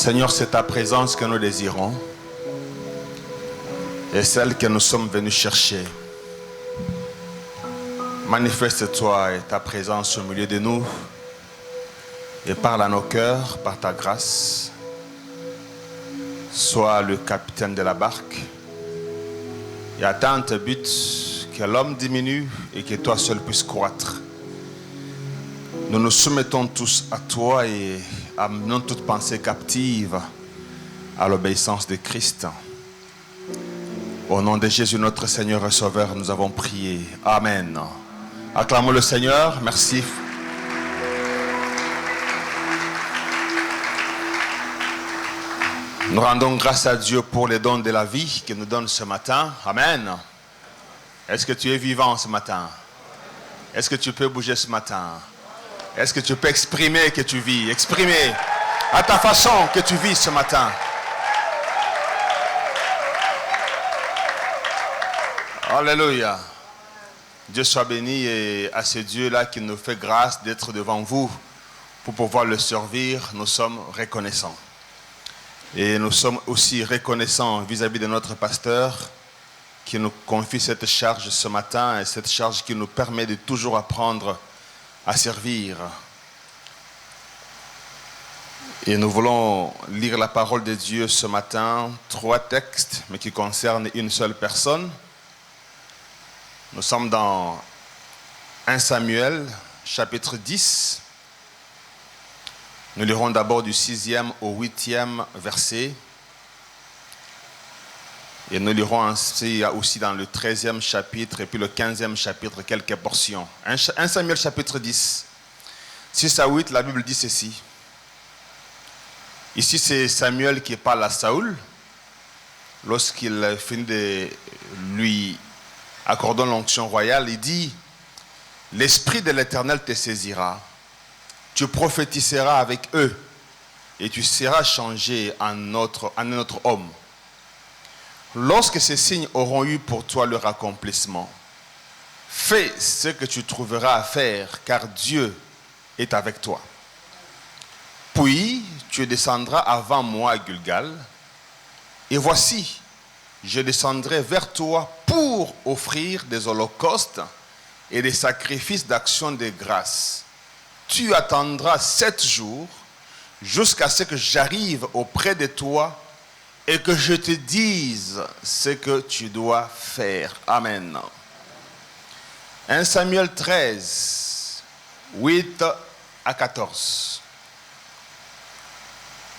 Seigneur, c'est ta présence que nous désirons et celle que nous sommes venus chercher. Manifeste-toi et ta présence au milieu de nous et parle à nos cœurs par ta grâce. Sois le capitaine de la barque et atteins tes buts, que l'homme diminue et que toi seul puisses croître. Nous nous soumettons tous à toi et amenons toute pensée captive à l'obéissance de Christ. Au nom de Jésus, notre Seigneur et Sauveur, nous avons prié. Amen. Acclamons le Seigneur. Merci. Nous rendons grâce à Dieu pour les dons de la vie qu'il nous donne ce matin. Amen. Est-ce que tu es vivant ce matin? Est-ce que tu peux bouger ce matin? Est-ce que tu peux exprimer que tu vis? Exprimer à ta façon que tu vis ce matin. Alléluia. Dieu soit béni et à ce Dieu-là qui nous fait grâce d'être devant vous pour pouvoir le servir, nous sommes reconnaissants. Et nous sommes aussi reconnaissants vis-à-vis de notre pasteur qui nous confie cette charge ce matin et cette charge qui nous permet de toujours apprendre à servir. Et nous voulons lire la parole de Dieu ce matin, 3 textes, mais qui concernent une seule personne. Nous sommes dans 1 Samuel, chapitre 10. Nous lirons d'abord du 6e au 8e verset. Et nous lirons aussi dans le 13e chapitre et puis le 15e chapitre quelques portions. 1 Samuel chapitre 10, 6 à 8, la Bible dit ceci. Ici c'est Samuel qui parle à Saül lorsqu'il finit de lui accorder l'onction royale. Il dit: l'Esprit de l'Éternel te saisira, tu prophétiseras avec eux et tu seras changé en un autre homme. Lorsque ces signes auront eu pour toi leur accomplissement, fais ce que tu trouveras à faire, car Dieu est avec toi. Puis tu descendras avant moi à Gilgal, et voici, je descendrai vers toi pour offrir des holocaustes et des sacrifices d'action de grâce. Tu attendras 7 jours jusqu'à ce que j'arrive auprès de toi et que je te dise ce que tu dois faire. Amen. 1 Samuel 13, 8 à 14.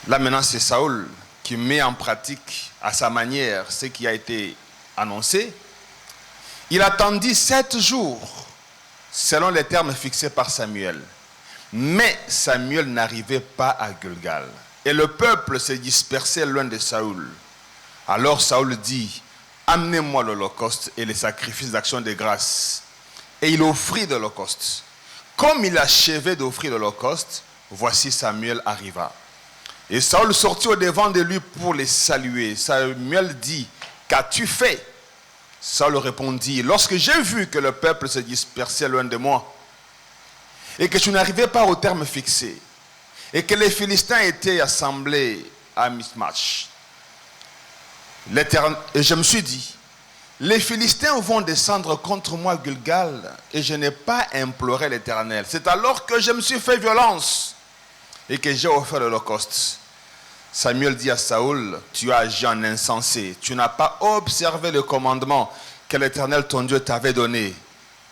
Là maintenant c'est Saül qui met en pratique à sa manière ce qui a été annoncé. Il attendit 7 jours selon les termes fixés par Samuel. Mais Samuel n'arrivait pas à Gilgal. Et le peuple s'est dispersé loin de Saül. Alors Saül dit: amenez-moi l'holocauste et les sacrifices d'action de grâce. Et il offrit de l'holocauste. Comme il achevait d'offrir l'holocauste, voici Samuel arriva. Et Saül sortit au devant de lui pour les saluer. Samuel dit: qu'as-tu fait? Saül répondit: lorsque j'ai vu que le peuple se dispersait loin de moi, et que tu n'arrivais pas au terme fixé, et que les Philistins étaient assemblés à Michmash, et je me suis dit: les Philistins vont descendre contre moi à Gilgal, et je n'ai pas imploré l'Éternel. C'est alors que je me suis fait violence et que j'ai offert l'holocauste. Samuel dit à Saül: tu as agi en insensé, tu n'as pas observé le commandement que l'Éternel ton Dieu t'avait donné.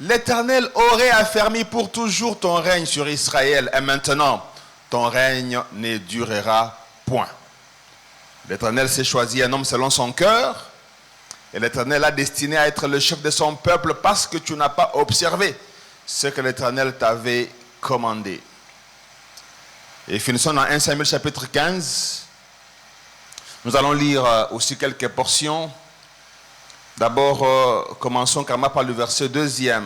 L'Éternel aurait affermi pour toujours ton règne sur Israël, et maintenant ton règne ne durera point. L'Éternel s'est choisi un homme selon son cœur, et l'Éternel a destiné à être le chef de son peuple parce que tu n'as pas observé ce que l'Éternel t'avait commandé. Et finissons dans 1 Samuel chapitre 15. Nous allons lire aussi quelques portions. D'abord, commençons carrément par le verset 2e.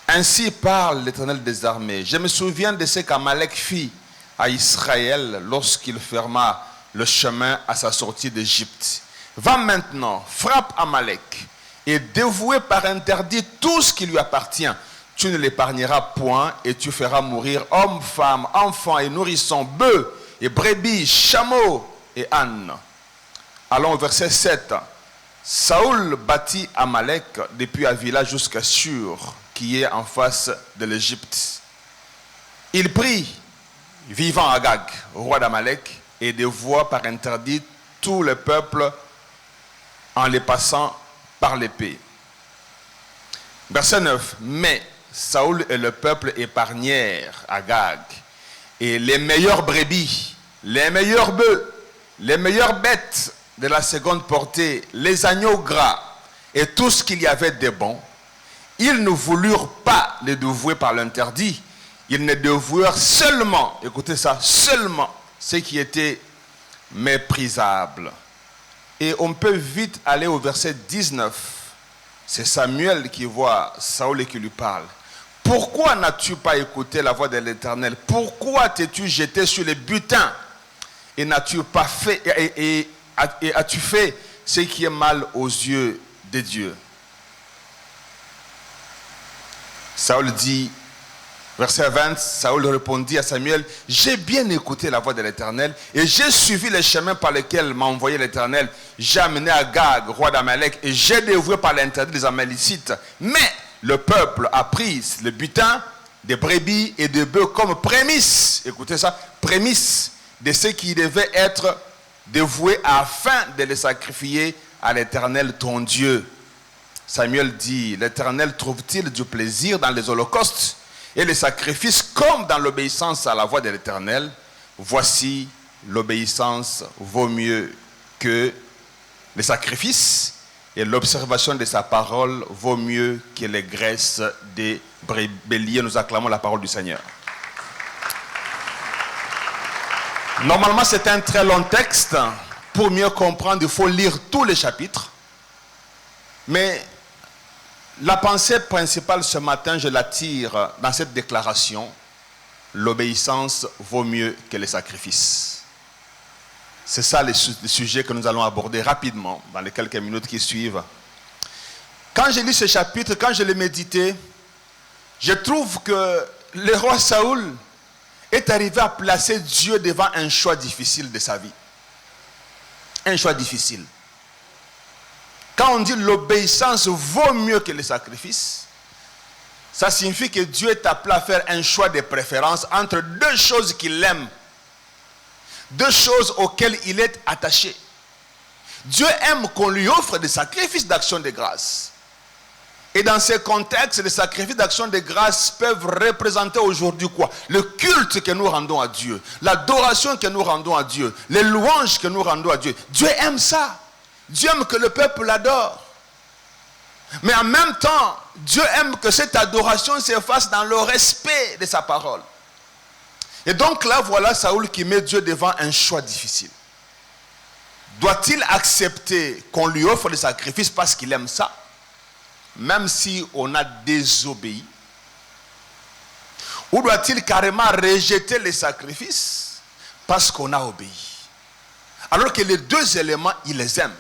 Ainsi parle l'Éternel des armées. Je me souviens de ce qu'Amalek fit à Israël lorsqu'il ferma le chemin à sa sortie d'Égypte. Va maintenant, frappe Amalek et dévouer par interdit tout ce qui lui appartient. Tu ne l'épargneras point et tu feras mourir hommes, femmes, enfants et nourrissons, bœufs et brebis, chameaux et ânes. Allons au verset 7. Saoul bâtit Amalek depuis Avila jusqu'à Shur, qui est en face de l'Égypte. Il prit, vivant Agag, roi d'Amalek, et dévoua par interdit tout le peuple en les passant par l'épée. Verset 9. Mais Saoul et le peuple épargnèrent Agag, et les meilleures brebis, les meilleurs bœufs, les meilleures bêtes de la seconde portée, les agneaux gras et tout ce qu'il y avait de bon. Ils ne voulurent pas les dévouer par l'interdit. Ils ne dévouèrent seulement, écoutez ça, seulement ce qui était méprisable. Et on peut vite aller au verset 19. C'est Samuel qui voit Saoul et qui lui parle. Pourquoi n'as-tu pas écouté la voix de l'Éternel? Pourquoi t'es-tu jeté sur les butins? Et n'as-tu pas fait et as-tu fait ce qui est mal aux yeux de Dieu? Saoul dit, verset 20, Saoul répondit à Samuel, j'ai bien écouté la voix de l'Éternel et j'ai suivi les chemins par lesquels m'a envoyé l'Éternel. J'ai amené Agag, roi d'Amalek, et j'ai dévoué par l'interdit des Amalicites. Mais le peuple a pris le butin des brebis et des bœufs comme prémisse, écoutez ça, prémisse de ce qui devait être dévoué afin de les sacrifier à l'Éternel ton Dieu. Samuel dit, l'Éternel trouve-t-il du plaisir dans les holocaustes et les sacrifices comme dans l'obéissance à la voix de l'Éternel? Voici, l'obéissance vaut mieux que les sacrifices et l'observation de sa parole vaut mieux que les graisses des béliers. Nous acclamons la parole du Seigneur. Normalement, c'est un très long texte. Pour mieux comprendre, il faut lire tous les chapitres. Mais la pensée principale ce matin, je la tire dans cette déclaration. L'obéissance vaut mieux que les sacrifices. C'est ça le sujet que nous allons aborder rapidement dans les quelques minutes qui suivent. Quand j'ai lu ce chapitre, quand je l'ai médité, je trouve que le roi Saoul est arrivé à placer Dieu devant un choix difficile de sa vie. Un choix difficile. Quand on dit l'obéissance vaut mieux que les sacrifices, ça signifie que Dieu est appelé à faire un choix de préférence entre deux choses qu'il aime, deux choses auxquelles il est attaché. Dieu aime qu'on lui offre des sacrifices d'action de grâce. Et dans ces contextes, les sacrifices d'action de grâce peuvent représenter aujourd'hui quoi? Le culte que nous rendons à Dieu, l'adoration que nous rendons à Dieu, les louanges que nous rendons à Dieu. Dieu aime ça. Dieu aime que le peuple l'adore. Mais en même temps, Dieu aime que cette adoration se fasse dans le respect de sa parole. Et donc là, voilà Saoul qui met Dieu devant un choix difficile. Doit-il accepter qu'on lui offre des sacrifices parce qu'il aime ça? Même si on a désobéi? Ou doit-il carrément rejeter les sacrifices parce qu'on a obéi? Alors que les deux éléments, il les aime.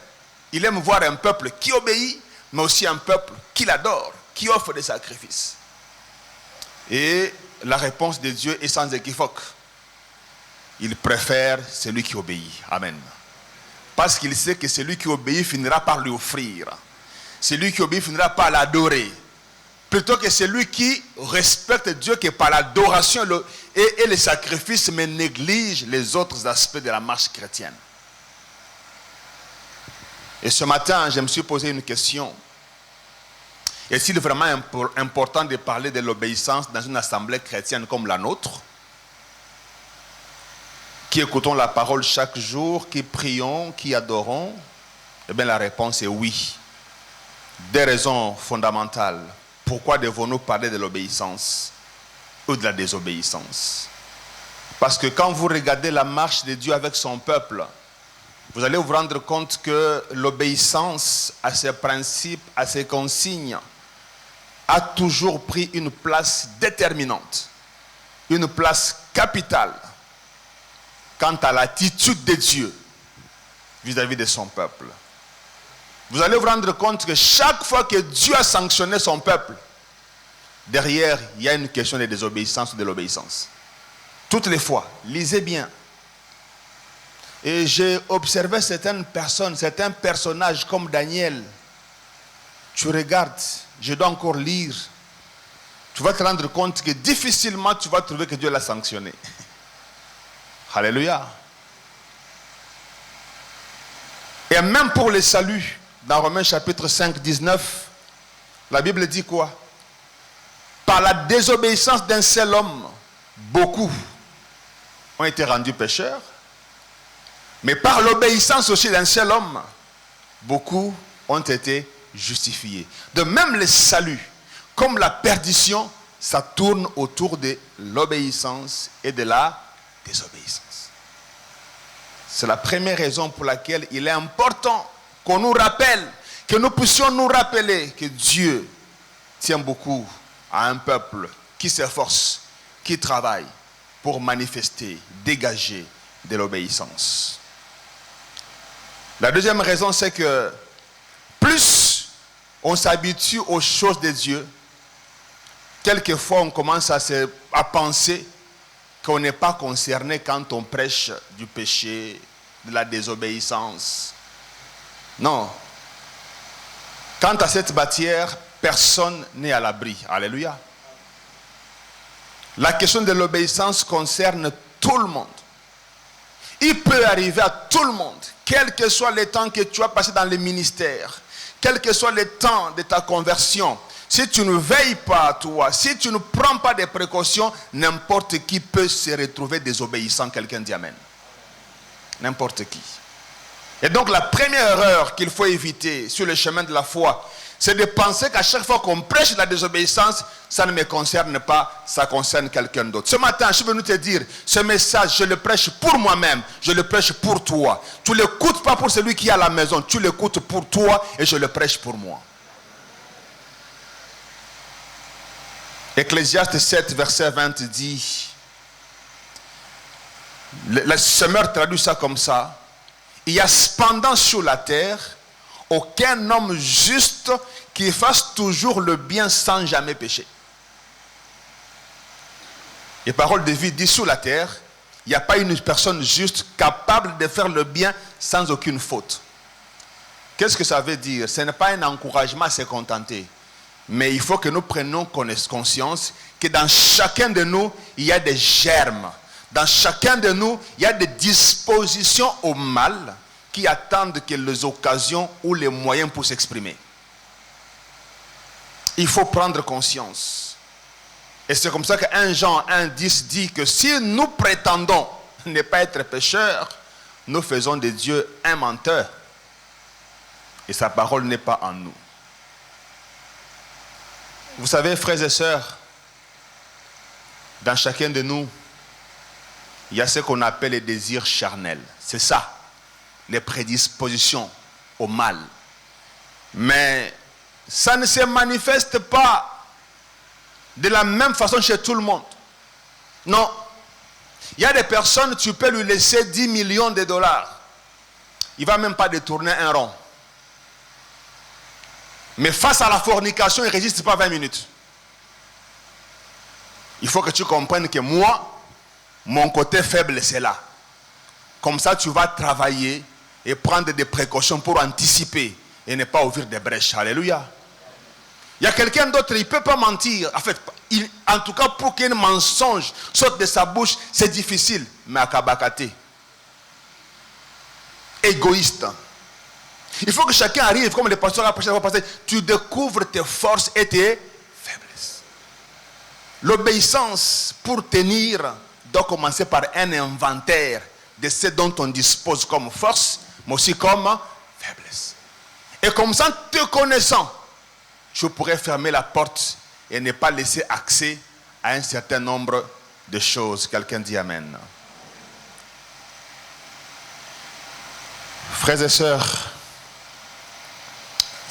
Il aime voir un peuple qui obéit, mais aussi un peuple qui l'adore, qui offre des sacrifices. Et la réponse de Dieu est sans équivoque. Il préfère celui qui obéit. Amen. Parce qu'il sait que celui qui obéit finira par lui offrir. Celui qui obéit finira par l'adorer. Plutôt que celui qui respecte Dieu, qui par l'adoration et les sacrifices, mais néglige les autres aspects de la marche chrétienne. Et ce matin, je me suis posé une question. Est-il vraiment important de parler de l'obéissance dans une assemblée chrétienne comme la nôtre, qui écoutons la parole chaque jour, qui prions, qui adorons? Eh bien, la réponse est oui. Des raisons fondamentales. Pourquoi devons-nous parler de l'obéissance ou de la désobéissance? Parce que quand vous regardez la marche de Dieu avec son peuple, vous allez vous rendre compte que l'obéissance à ses principes, à ses consignes, a toujours pris une place déterminante, une place capitale quant à l'attitude de Dieu vis-à-vis de son peuple. Vous allez vous rendre compte que chaque fois que Dieu a sanctionné son peuple, derrière, il y a une question de désobéissance ou de l'obéissance. Toutes les fois, lisez bien, Et j'ai observé certaines personnes, certains personnages comme Daniel. Tu regardes, je dois encore lire. Tu vas te rendre compte que difficilement tu vas trouver que Dieu l'a sanctionné. Alléluia. Et même pour le salut, dans Romains chapitre 5, 19, la Bible dit quoi? Par la désobéissance d'un seul homme, beaucoup ont été rendus pécheurs. Mais par l'obéissance aussi d'un seul homme, beaucoup ont été justifiés. De même le salut, comme la perdition, ça tourne autour de l'obéissance et de la désobéissance. C'est la première raison pour laquelle il est important qu'on nous rappelle, que nous puissions nous rappeler que Dieu tient beaucoup à un peuple qui s'efforce, qui travaille pour manifester, dégager de l'obéissance. La deuxième raison, c'est que plus on s'habitue aux choses de Dieu, quelquefois on commence à penser qu'on n'est pas concerné quand on prêche du péché, de la désobéissance. Non. Quant à cette matière, personne n'est à l'abri. Alléluia. La question de l'obéissance concerne tout le monde. Il peut arriver à tout le monde, quel que soit le temps que tu as passé dans le ministère, quel que soit le temps de ta conversion. Si tu ne veilles pas à toi, si tu ne prends pas des précautions, n'importe qui peut se retrouver désobéissant. Quelqu'un dit Amen. N'importe qui. Et donc la première erreur qu'il faut éviter sur le chemin de la foi, c'est de penser qu'à chaque fois qu'on prêche la désobéissance, ça ne me concerne pas, ça concerne quelqu'un d'autre. Ce matin, je suis venu te dire, ce message, je le prêche pour moi-même, je le prêche pour toi. Tu ne l'écoutes pas pour celui qui est à la maison, tu l'écoutes pour toi et je le prêche pour moi. Ecclésiaste 7, verset 20 dit, le semeur traduit ça comme ça, il y a cependant sur la terre aucun homme juste qui fasse toujours le bien sans jamais pécher. Et parole de vie dit sur la terre, il n'y a pas une personne juste capable de faire le bien sans aucune faute. Qu'est-ce que ça veut dire? Ce n'est pas un encouragement à se contenter. Mais il faut que nous prenions conscience que dans chacun de nous, il y a des germes. Dans chacun de nous, il y a des dispositions au mal qui attendent que les occasions ou les moyens pour s'exprimer. Il faut prendre conscience. Et c'est comme ça que 1 Jean 1,10 dit que si nous prétendons ne pas être pécheurs, nous faisons de Dieu un menteur. Et sa parole n'est pas en nous. Vous savez, frères et sœurs, dans chacun de nous, il y a ce qu'on appelle les désirs charnels. C'est ça, les prédispositions au mal. Mais ça ne se manifeste pas de la même façon chez tout le monde. Non. Il y a des personnes, tu peux lui laisser 10 millions de dollars. Il ne va même pas détourner un rond. Mais face à la fornication, il ne résiste pas 20 minutes. Il faut que tu comprennes que moi, mon côté faible, c'est là. Comme ça, tu vas travailler et prendre des précautions pour anticiper et ne pas ouvrir des brèches. Alléluia. Il y a quelqu'un d'autre, il ne peut pas mentir. En fait, en tout cas, pour qu'un mensonge sorte de sa bouche, c'est difficile. Mais à Kabakate, égoïste. Il faut que chacun arrive, comme le pasteur a prêché, tu découvres tes forces et tes faiblesses. L'obéissance pour tenir doit commencer par un inventaire de ce dont on dispose comme force, mais aussi comme faiblesse. Et comme ça, te connaissant, je pourrais fermer la porte et ne pas laisser accès à un certain nombre de choses. Quelqu'un dit Amen. Frères et sœurs,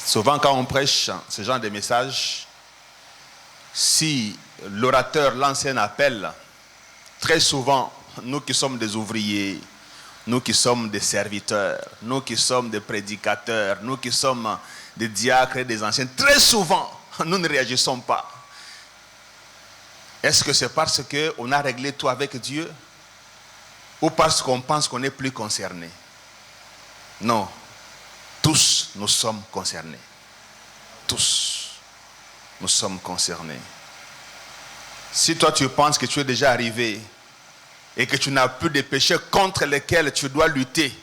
souvent quand on prêche ce genre de messages, si l'orateur lance un appel, très souvent, nous qui sommes des ouvriers, nous qui sommes des serviteurs, nous qui sommes des prédicateurs, nous qui sommes des diacres et des anciens, très souvent, nous ne réagissons pas. Est-ce que c'est parce qu'on a réglé tout avec Dieu? ou parce qu'on pense qu'on est plus concerné. Non, tous nous sommes concernés. Tous nous sommes concernés. Si toi tu penses que tu es déjà arrivé et que tu n'as plus de péchés contre lesquels tu dois lutter,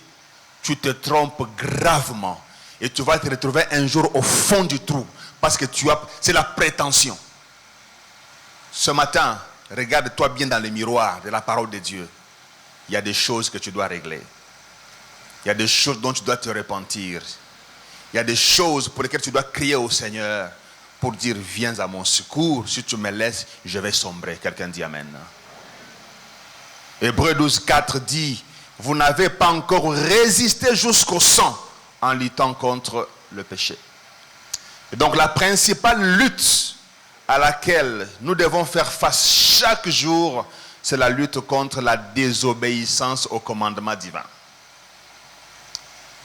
tu te trompes gravement et tu vas te retrouver un jour au fond du trou parce que c'est la prétention. Ce matin, regarde-toi bien dans le miroir de la parole de Dieu. Il y a des choses que tu dois régler. Il y a des choses dont tu dois te repentir. Il y a des choses pour lesquelles tu dois crier au Seigneur pour dire viens à mon secours. Si tu me laisses, je vais sombrer. Quelqu'un dit amen. Hébreux 12, 4 dit vous n'avez pas encore résisté jusqu'au sang en luttant contre le péché. Et donc la principale lutte à laquelle nous devons faire face chaque jour, c'est la lutte contre la désobéissance au commandement divin.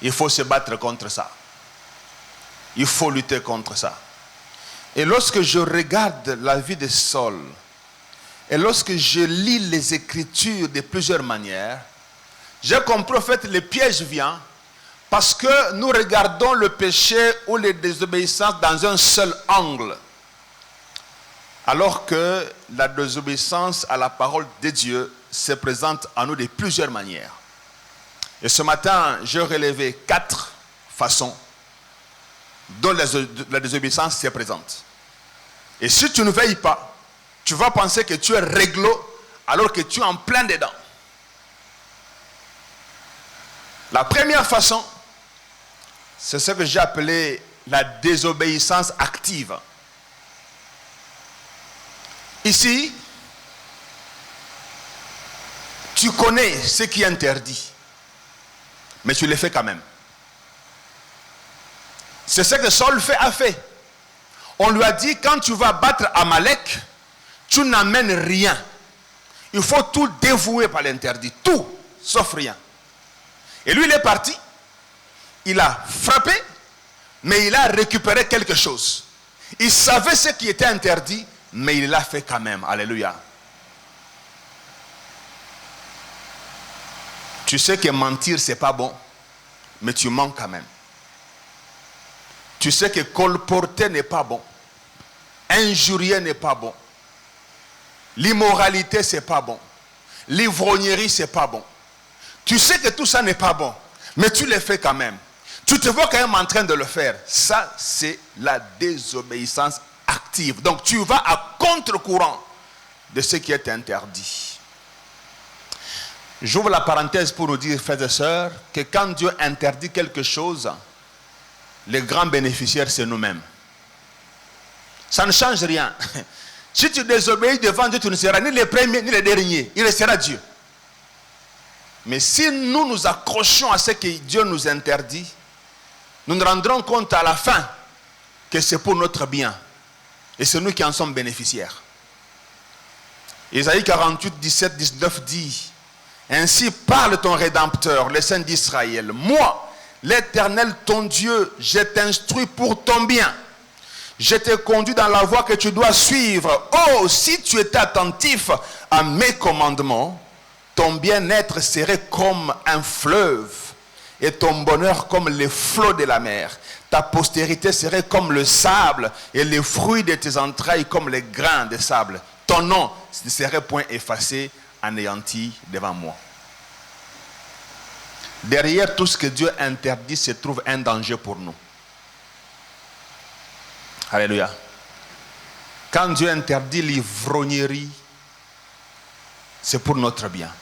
Il faut se battre contre ça. Il faut lutter contre ça. Et lorsque je regarde la vie de Saul, et lorsque je lis les Écritures de plusieurs manières, j'ai compris en fait le piège vient parce que nous regardons le péché ou les désobéissances dans un seul angle. Alors que la désobéissance à la parole de Dieu se présente à nous de plusieurs manières. Et ce matin, j'ai relevé 4 façons dont la désobéissance se présente. Et si tu ne veilles pas, tu vas penser que tu es réglo alors que tu es en plein dedans. La première façon, c'est ce que j'ai appelé la désobéissance active. Ici, tu connais ce qui est interdit, mais tu le fais quand même. C'est ce que Saul a fait. On lui a dit, quand tu vas battre Amalek, tu n'amènes rien. Il faut tout dévouer par l'interdit. Tout, sauf rien. Et lui, il est parti. Il a frappé, mais il a récupéré quelque chose. Il savait ce qui était interdit, mais il l'a fait quand même. Alléluia. Tu sais que mentir, c'est pas bon, mais tu mens quand même. Tu sais que colporter n'est pas bon. Injurier n'est pas bon. L'immoralité, c'est pas bon. L'ivrognerie, c'est pas bon. Tu sais que tout ça n'est pas bon, mais tu le fais quand même. Tu te vois quand même en train de le faire. Ça, c'est la désobéissance active. Donc, tu vas à contre-courant de ce qui est interdit. J'ouvre la parenthèse pour nous dire, frères et sœurs, que quand Dieu interdit quelque chose, les grands bénéficiaires, c'est nous-mêmes. Ça ne change rien. Si tu désobéis devant Dieu, tu ne seras ni le premier ni le dernier. Il restera Dieu. Mais si nous nous accrochons à ce que Dieu nous interdit, nous nous rendrons compte à la fin que c'est pour notre bien. Et c'est nous qui en sommes bénéficiaires. Isaïe 48, 17, 19 dit « Ainsi parle ton Rédempteur, le Saint d'Israël. Moi, l'Éternel ton Dieu, je t'instruis pour ton bien. Je te conduis dans la voie que tu dois suivre. Oh, si tu étais attentif à mes commandements, ton bien-être serait comme un fleuve et ton bonheur comme les flots de la mer. Ta postérité serait comme le sable et les fruits de tes entrailles comme les grains de sable. Ton nom ne serait point effacé, anéanti devant moi. » Derrière tout ce que Dieu interdit se trouve un danger pour nous. Alléluia. Quand Dieu interdit l'ivrognerie, c'est pour notre bien.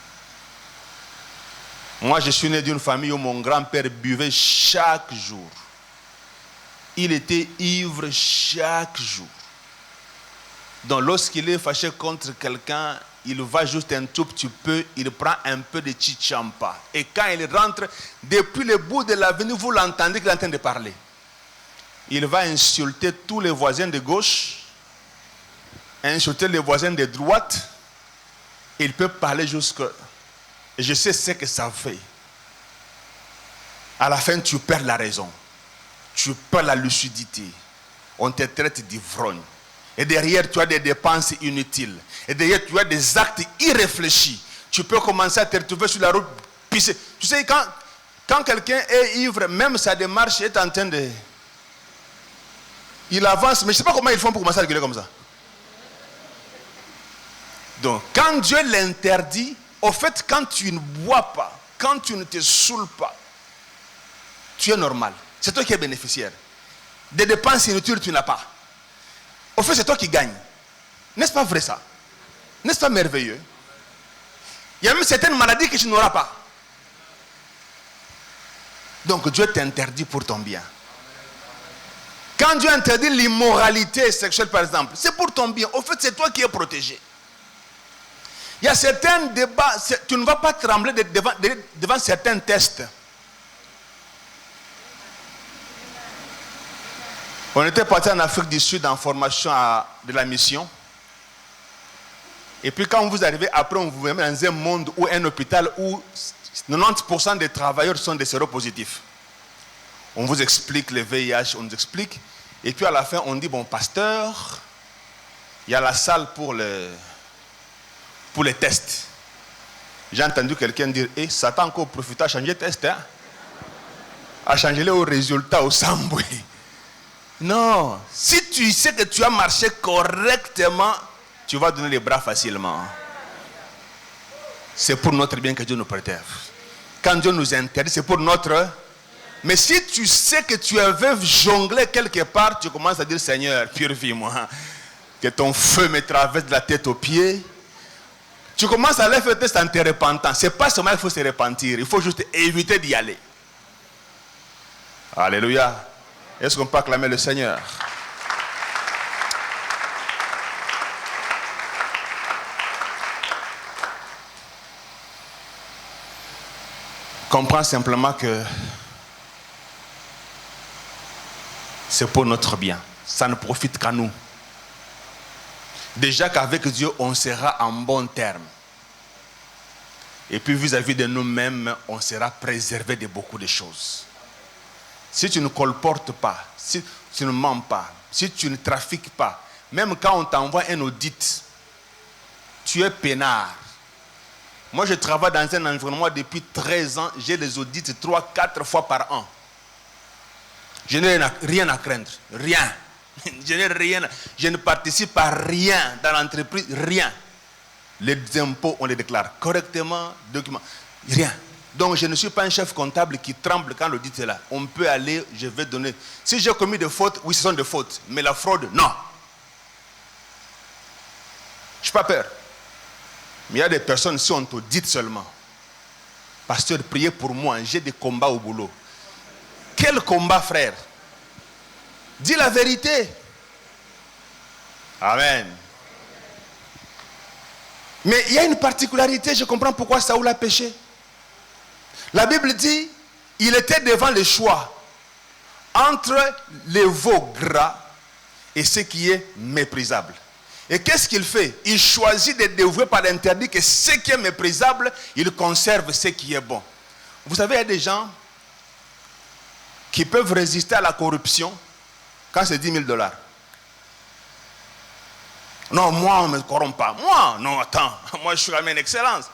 Moi, je suis né d'une famille où mon grand-père buvait chaque jour. Il était ivre chaque jour. Donc, lorsqu'il est fâché contre quelqu'un, il va juste un tout petit peu, il prend un peu de chichampa. Et quand il rentre, depuis le bout de l'avenue, vous l'entendez qu'il est en train de parler. Il va insulter tous les voisins de gauche, insulter les voisins de droite. Il peut parler jusque... Et je sais ce que ça fait. À la fin, tu perds la raison. Tu perds la lucidité. On te traite d'ivrogne. Et derrière, tu as des dépenses inutiles. Et derrière, tu as des actes irréfléchis. Tu peux commencer à te retrouver sur la route, pisser. Tu sais, quand quelqu'un est ivre, même sa démarche est en train de... Il avance, mais je ne sais pas comment ils font pour commencer à rigoler comme ça. Donc, quand Dieu l'interdit, au fait, quand tu ne bois pas, quand tu ne te saoules pas, tu es normal. C'est toi qui es bénéficiaire. Des dépenses inutiles, tu n'as pas. Au fait, c'est toi qui gagnes. N'est-ce pas vrai ça? N'est-ce pas merveilleux? Il y a même certaines maladies que tu n'auras pas. Donc Dieu t'interdit pour ton bien. Quand Dieu interdit l'immoralité sexuelle par exemple, c'est pour ton bien. Au fait, c'est toi qui es protégé. Il y a certains débats, tu ne vas pas trembler devant certains tests. On était parti en Afrique du Sud en formation de la mission. Et puis quand vous arrivez, après on vous met dans un monde ou un hôpital où 90% des travailleurs sont des séropositifs. On vous explique le VIH, on nous explique. Et puis à la fin, on dit, bon pasteur, il y a la salle pour les tests. J'ai entendu quelqu'un dire, Satan encore profite à changer le test. Hein? À changer les résultats au Samboué. Non, si tu sais que tu as marché correctement, tu vas donner les bras facilement. C'est pour notre bien que Dieu nous préserve. Quand Dieu nous interdit, c'est pour notre... Mais si tu sais que tu veux jongler quelque part, tu commences à dire, Seigneur, purifie-moi. Que ton feu me traverse de la tête aux pieds. Tu commences à aller faire le test en te repentant. Ce n'est pas seulement qu'il faut se repentir, il faut juste éviter d'y aller. Alléluia. Est-ce qu'on peut acclamer le Seigneur? Comprends simplement que c'est pour notre bien. Ça ne profite qu'à nous. Déjà qu'avec Dieu, on sera en bon terme. Et puis vis-à-vis de nous-mêmes, on sera préservé de beaucoup de choses. Si tu ne colportes pas, si tu ne mens pas, si tu ne trafiques pas, même quand on t'envoie un audit, tu es peinard. Moi, je travaille dans un environnement depuis 13 ans. J'ai les audits 3-4 fois par an. Je n'ai rien à craindre. Rien. Je n'ai rien. Je ne participe à rien dans l'entreprise. Rien. Les impôts, on les déclare correctement. Documents. Rien. Donc, je ne suis pas un chef comptable qui tremble quand l'audit est là. On peut aller, je vais donner. Si j'ai commis des fautes, oui, ce sont des fautes. Mais la fraude, non. Je n'ai pas peur. Mais il y a des personnes, si on t'audite seulement, pasteur, priez pour moi, j'ai des combats au boulot. Quel combat, frère? Dis la vérité. Amen. Mais il y a une particularité, je comprends pourquoi Saoul a péché. La Bible dit, il était devant le choix entre les veaux gras et ce qui est méprisable. Et qu'est-ce qu'il fait? Il choisit de dévouer par l'interdit que ce qui est méprisable, il conserve ce qui est bon. Vous savez, il y a des gens qui peuvent résister à la corruption quand c'est 10 000 $. Non, moi, on ne me corrompt pas. Moi, non, attends. Moi, je suis quand même une excellence.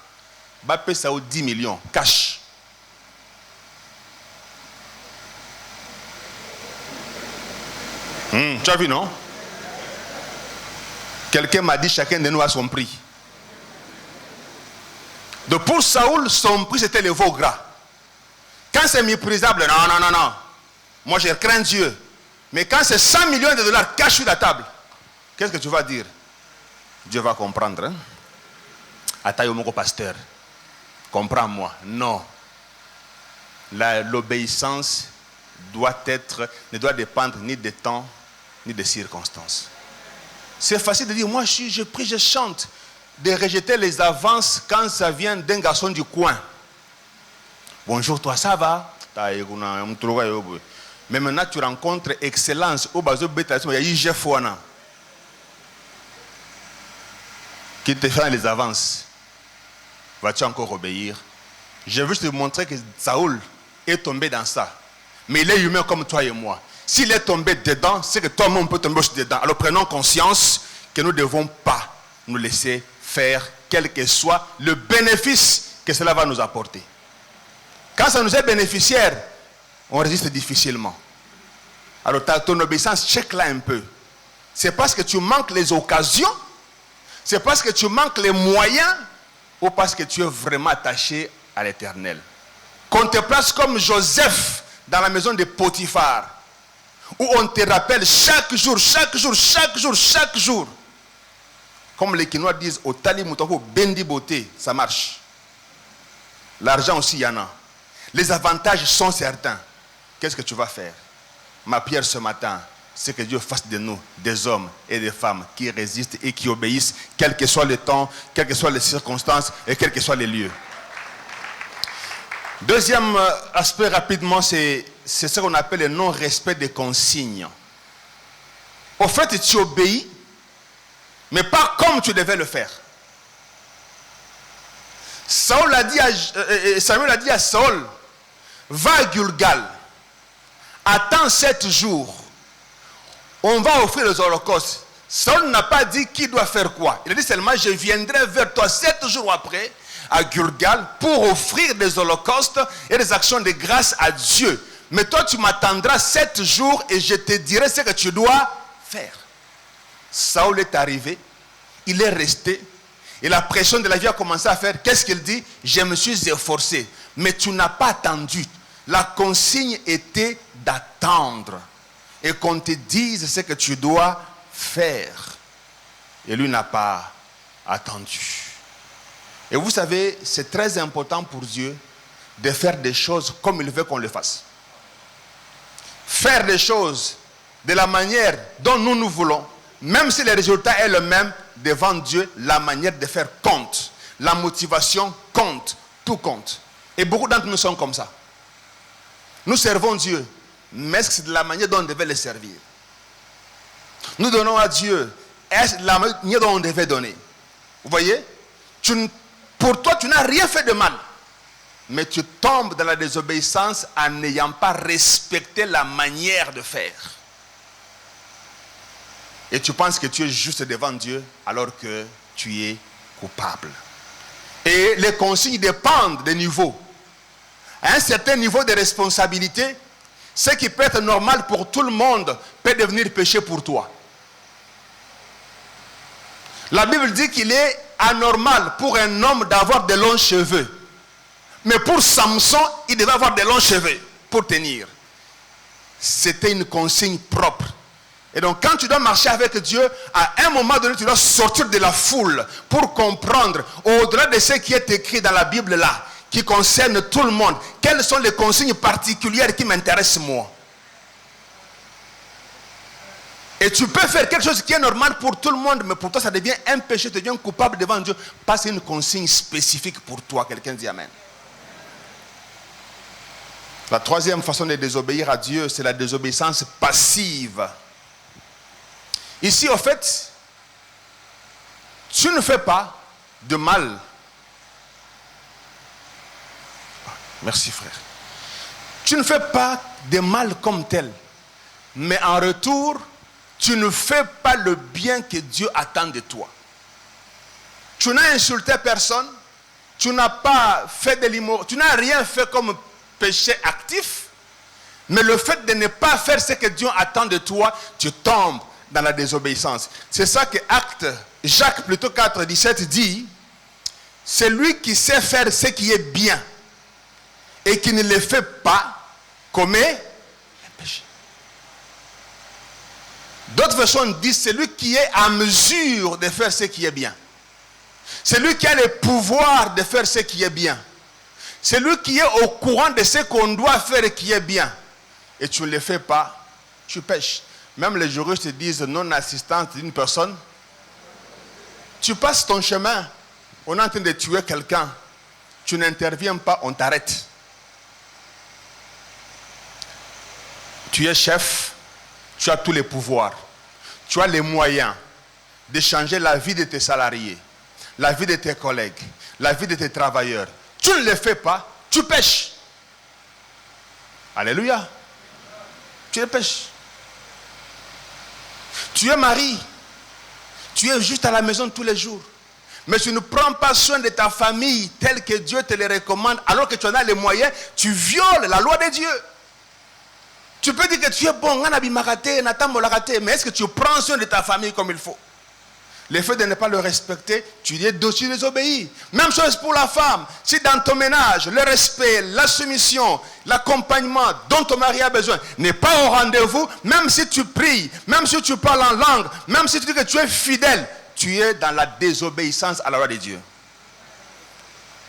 Bappé, ça vaut 10 millions, cash. Tu as vu, non? Quelqu'un m'a dit, chacun de nous a son prix. Donc pour Saoul, son prix c'était le veau gras. Quand c'est méprisable, non. Moi je crains Dieu. Mais quand c'est 100 millions de dollars cash sur la table, qu'est-ce que tu vas dire? Dieu va comprendre. Hein? Atayo mon pasteur, comprends-moi. Non. L'obéissance ne doit dépendre ni des temps, ni des circonstances. C'est facile de dire, moi je prie, je chante, de rejeter les avances quand ça vient d'un garçon du coin. Bonjour, toi, ça va? Mais maintenant tu rencontres excellence au bateau bétation, il y a Igefouana qui te fait les avances. Vas-tu encore obéir? Je veux te montrer que Saoul est tombé dans ça. Mais il est humain comme toi et moi. S'il est tombé dedans, c'est que toi-même on peut tomber aussi dedans. Alors prenons conscience que nous ne devons pas nous laisser faire quel que soit le bénéfice que cela va nous apporter. Quand ça nous est bénéficiaire, on résiste difficilement. Alors ton obéissance, check-la un peu. C'est parce que tu manques les occasions, c'est parce que tu manques les moyens, ou parce que tu es vraiment attaché à l'Éternel. Qu'on te place comme Joseph dans la maison de Potiphar, où on te rappelle chaque jour, comme les Quinois disent, au tali moutoko bendi beauté, ça marche. L'argent aussi, il y en a. Les avantages sont certains. Qu'est-ce que tu vas faire? Ma prière ce matin, c'est que Dieu fasse de nous des hommes et des femmes qui résistent et qui obéissent, quel que soit le temps, quelles que soient les circonstances et quels que soient les lieux. Deuxième aspect rapidement, c'est ce qu'on appelle le non-respect des consignes. Au fait, tu obéis, mais pas comme tu devais le faire. Samuel a dit à Saül, va à Gilgal, attends 7 jours, on va offrir les holocaustes. Saül n'a pas dit qui doit faire quoi. Il a dit seulement, je viendrai vers toi 7 jours après, à Gilgal, pour offrir des holocaustes et des actions de grâce à Dieu. Mais toi, tu m'attendras 7 jours et je te dirai ce que tu dois faire. Saül est arrivé, il est resté, et la pression de la vie a commencé à faire. Qu'est-ce qu'il dit? Je me suis efforcé, mais tu n'as pas attendu. La consigne était d'attendre et qu'on te dise ce que tu dois faire. Et lui n'a pas attendu. Et vous savez, c'est très important pour Dieu de faire des choses comme il veut qu'on le fasse. Faire des choses de la manière dont nous voulons, même si le résultat est le même, devant Dieu, la manière de faire compte. La motivation compte. Tout compte. Et beaucoup d'entre nous sont comme ça. Nous servons Dieu, mais est-ce que c'est de la manière dont on devait le servir? Nous donnons à Dieu, est-ce de la manière dont on devait donner? Vous voyez? Pour toi, tu n'as rien fait de mal. Mais tu tombes dans la désobéissance en n'ayant pas respecté la manière de faire. Et tu penses que tu es juste devant Dieu alors que tu es coupable. Et les consignes dépendent des niveaux. À un certain niveau de responsabilité, ce qui peut être normal pour tout le monde peut devenir péché pour toi. La Bible dit qu'il est anormal pour un homme d'avoir de longs cheveux. Mais pour Samson, il devait avoir de longs cheveux pour tenir. C'était une consigne propre. Et donc quand tu dois marcher avec Dieu, à un moment donné, tu dois sortir de la foule pour comprendre, au-delà de ce qui est écrit dans la Bible là, qui concerne tout le monde, quelles sont les consignes particulières qui m'intéressent moi. Et tu peux faire quelque chose qui est normal pour tout le monde, mais pour toi ça devient un péché, tu deviens coupable devant Dieu, parce que c'est une consigne spécifique pour toi. Quelqu'un dit Amen. La troisième façon de désobéir à Dieu, c'est la désobéissance passive. Ici, au fait, tu ne fais pas de mal. Merci frère. Tu ne fais pas de mal comme tel. Mais en retour, tu ne fais pas le bien que Dieu attend de toi. Tu n'as insulté personne. Tu n'as pas fait de l'immoralité. Tu n'as rien fait comme péché actif. Mais le fait de ne pas faire ce que Dieu attend de toi, tu tombes dans la désobéissance. C'est ça que Jacques 4,17 dit, c'est lui qui sait faire ce qui est bien et qui ne le fait pas commet un péché. D'autres versions disent, c'est lui qui est à mesure de faire ce qui est bien. C'est lui qui a le pouvoir de faire ce qui est bien. C'est lui qui est au courant de ce qu'on doit faire et qui est bien. Et tu ne le fais pas, tu pèches. Même les juristes disent non-assistance d'une personne. Tu passes ton chemin, on est en train de tuer quelqu'un. Tu n'interviens pas, on t'arrête. Tu es chef, tu as tous les pouvoirs. Tu as les moyens de changer la vie de tes salariés, la vie de tes collègues, la vie de tes travailleurs. Tu ne le fais pas, tu pèches. Alléluia. Tu le pèches. Tu es mari, tu es juste à la maison tous les jours, mais tu ne prends pas soin de ta famille tel que Dieu te le recommande, alors que tu en as les moyens, tu violes la loi de Dieu. Tu peux dire que tu es bon, mais est-ce que tu prends soin de ta famille comme il faut? Le fait de ne pas le respecter, tu désobéis. Même chose pour la femme. Si dans ton ménage, le respect, la soumission, l'accompagnement dont ton mari a besoin n'est pas au rendez-vous, même si tu pries, même si tu parles en langue, même si tu dis que tu es fidèle, tu es dans la désobéissance à la loi de Dieu.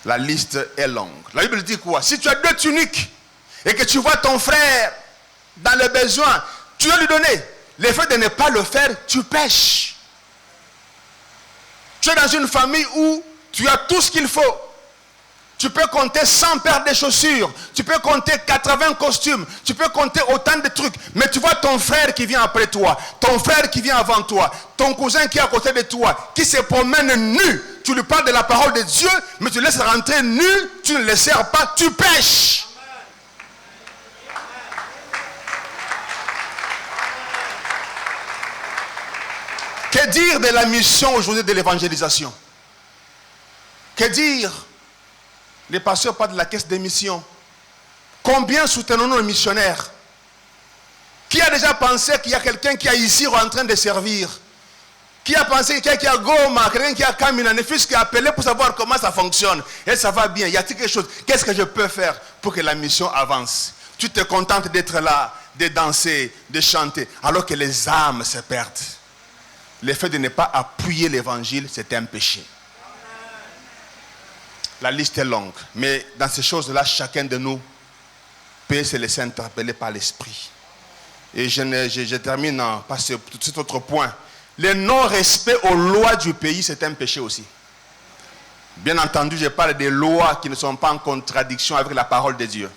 La liste est longue. La Bible dit quoi? Si tu as 2 tuniques et que tu vois ton frère dans le besoin, tu dois lui donner. Le fait de ne pas le faire, tu pèches. Tu es dans une famille où tu as tout ce qu'il faut. Tu peux compter 100 paires de chaussures. Tu peux compter 80 costumes. Tu peux compter autant de trucs. Mais tu vois ton frère qui vient après toi. Ton frère qui vient avant toi. Ton cousin qui est à côté de toi. Qui se promène nu. Tu lui parles de la parole de Dieu. Mais tu le laisses rentrer nu. Tu ne le sers pas. Tu pèches. Que dire de la mission aujourd'hui de l'évangélisation? Que dire? Les pasteurs parlent de la caisse des missions. Combien soutenons-nous les missionnaires? Qui a déjà pensé qu'il y a quelqu'un qui est ici en train de servir? Qui a pensé qu'il y a Goma, quelqu'un qui a Kamina, ne fût-ce qu'appelé pour savoir comment ça fonctionne? Et ça va bien, y a-t-il quelque chose? Qu'est-ce que je peux faire pour que la mission avance? Tu te contentes d'être là, de danser, de chanter, alors que les âmes se perdent. Le fait de ne pas appuyer l'évangile, c'est un péché. La liste est longue. Mais dans ces choses-là, chacun de nous peut se laisser interpeller par l'esprit. Et je termine par cet autre point. Le non-respect aux lois du pays, c'est un péché aussi. Bien entendu, je parle des lois qui ne sont pas en contradiction avec la parole de Dieu.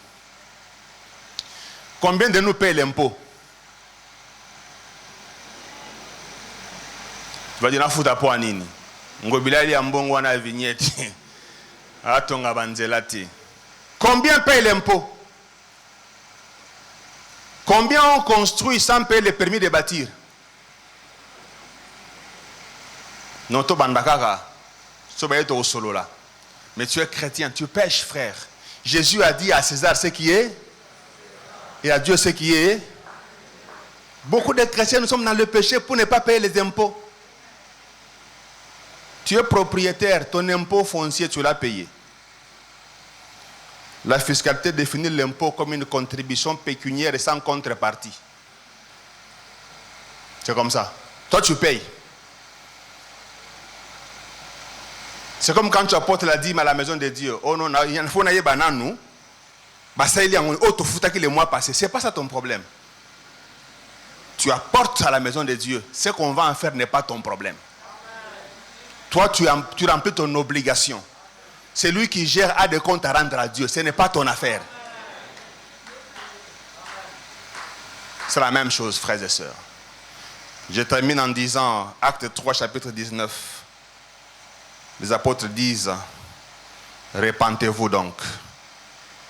Combien de nous payent l'impôt? Tu vas dire, nafuta po anini. Ngobilali ya mbongo wana vignette. Atonga banzelati. Combien paye l'impôt? Combien on construit sans payer le permis de bâtir? Non, to bandakaka. Sobayeto au solo là. Mais tu es chrétien, tu pêches, frère. Jésus a dit à César ce qui est et à Dieu ce qui est. Beaucoup de chrétiens, nous sommes dans le péché pour ne pas payer les impôts. Tu es propriétaire, ton impôt foncier, tu l'as payé. La fiscalité définit l'impôt comme une contribution pécuniaire et sans contrepartie. C'est comme ça. Toi, tu payes. C'est comme quand tu apportes la dîme à la maison de Dieu. Oh non, il y a un faux naïe bananou. Bah ça, il y a un autre fouta qui les mois passés. C'est pas ça ton problème. Tu apportes à la maison de Dieu. Ce qu'on va en faire n'est pas ton problème. Toi, tu remplis ton obligation. C'est lui qui gère a des comptes à rendre à Dieu. Ce n'est pas ton affaire. C'est la même chose, frères et sœurs. Je termine en disant, Acte 3, chapitre 19. Les apôtres disent, repentez-vous donc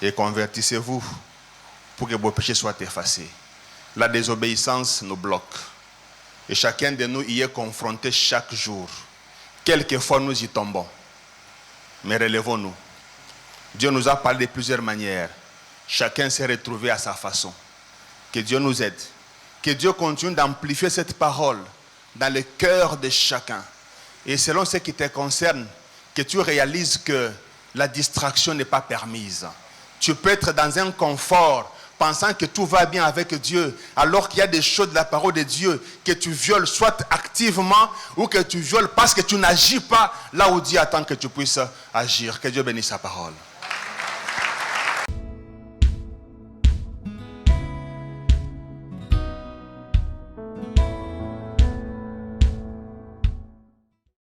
et convertissez-vous pour que vos péchés soient effacés. La désobéissance nous bloque. Et chacun de nous y est confronté chaque jour. Quelquefois nous y tombons. Mais relevons-nous. Dieu nous a parlé de plusieurs manières. Chacun s'est retrouvé à sa façon. Que Dieu nous aide. Que Dieu continue d'amplifier cette parole dans le cœur de chacun. Et selon ce qui te concerne, que tu réalises que la distraction n'est pas permise. Tu peux être dans un confort, pensant que tout va bien avec Dieu, alors qu'il y a des choses de la parole de Dieu que tu violes, soit activement, ou que tu violes parce que tu n'agis pas là où Dieu attend que tu puisses agir. Que Dieu bénisse sa parole.